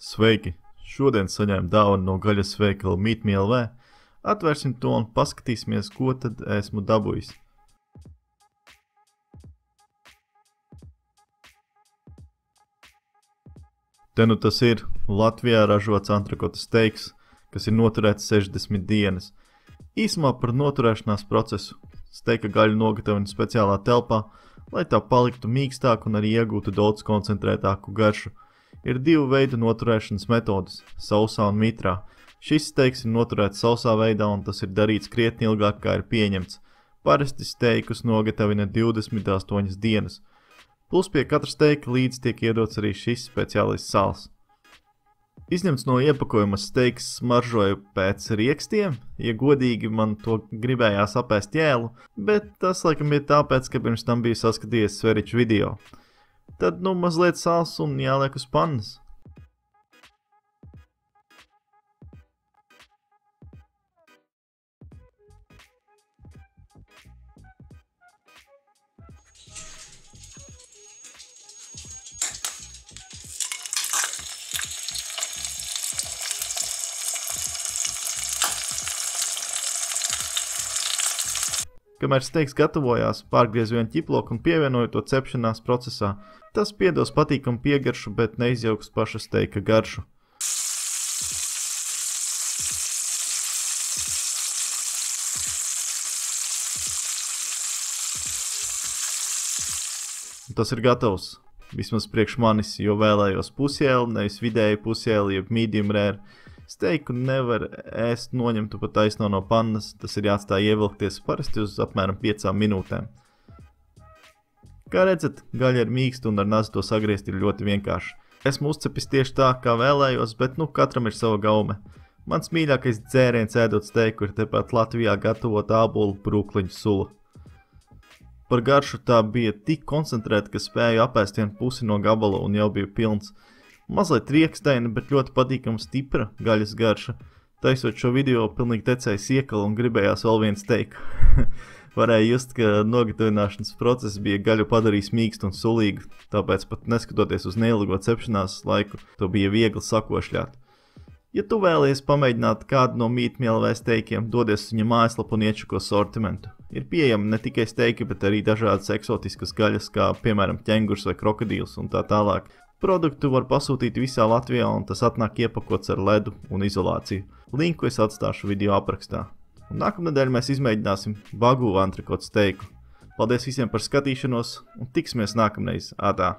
Sveiki! Šodien saņēmu dāvanu no gaļas veikala Meat Me LV. Atvērsim to un paskatīsimies, ko tad esmu dabūjis. Te nu tas ir Latvijā ražots antrakota steiks, kas ir noturēts 60 dienas. Īsumā par noturēšanās procesu. Steika gaļu nogatavina speciālā telpā, lai tā paliktu mīkstāka un arī iegūtu daudz koncentrētāku garšu. Ir divu veidu noturēšanas metodas – sausā un mitrā. Šis steiks ir noturēts sausā veidā un tas ir darīts krietni ilgāk, kā ir pieņemts. Parasti steikus nogatavina 28 dienas. Plus pie katra steika līdz tiek iedots arī šis speciālais sāls. Izņemts no iepakojuma steiks smaržoja pēc riekstiem. Ja godīgi, man to gribējās apēst jēlu, bet tas laikam ir tāpēc, ka pirms tam biju saskatījies sveriču video. Tad nu mazliet sāls un jāliek uz pannas. Kamēr steiks gatavojās, pārgriezu vienu ķiploku un pievienoju to cepšanās procesā. Tas piedos patīkamu piegaršu, bet neizjauks paša steika garšu. Tas ir gatavs. Vismaz priekš manis, jo vēlējos pusjēli, nevis vidēji pusjēli, jeb medium rare. Steiku nevar ēst noņemtu pa taisno no pannas, tas ir jāatstāj ievilkties parasti uz apmēram 5 minūtēm. Kā redzat, gaļa ir mīksta un ar nazi to sagriezt ir ļoti vienkārši. Esmu uzcepis tieši tā, kā vēlējos, bet nu katram ir sava gaume. Mans mīļākais dzēriens ēdot steiku ir tepat Latvijā gatavot ābolu brūkliņu sula. Par garšu tā bija tik koncentrēta, ka spēju apēst vienu pusi no gabala un jau biju pilns. Mazliet riekstaina, bet ļoti patīkama stipra gaļas garša. Taisot šo video, pilnīgi tecēja siekala un gribējās vēl vienu steiku. Varēja just, ka nogatavināšanas process bija gaļu padarījis mīkstu un sulīgu, tāpēc pat neskatoties uz neilgo cepšanās laiku, to bija viegli sakošļāt. Ja tu vēlies pamēģināt kādu no Meat Me LV steikiem, dodies uz viņa mājaslapu un iečako sortimentu. Ir pieejami ne tikai steiki, bet arī dažādas eksotiskas gaļas, kā piemēram ķengurs vai krokodīls un tā tālāk. Produktu var pasūtīt visā Latvijā un tas atnāk iepakots ar ledu un izolāciju. Linku es atstāšu video aprakstā. Un nākamnedēļ mēs izmēģināsim bagu antrakota steiku. Paldies visiem par skatīšanos un tiksimies nākamreiz. Ātā!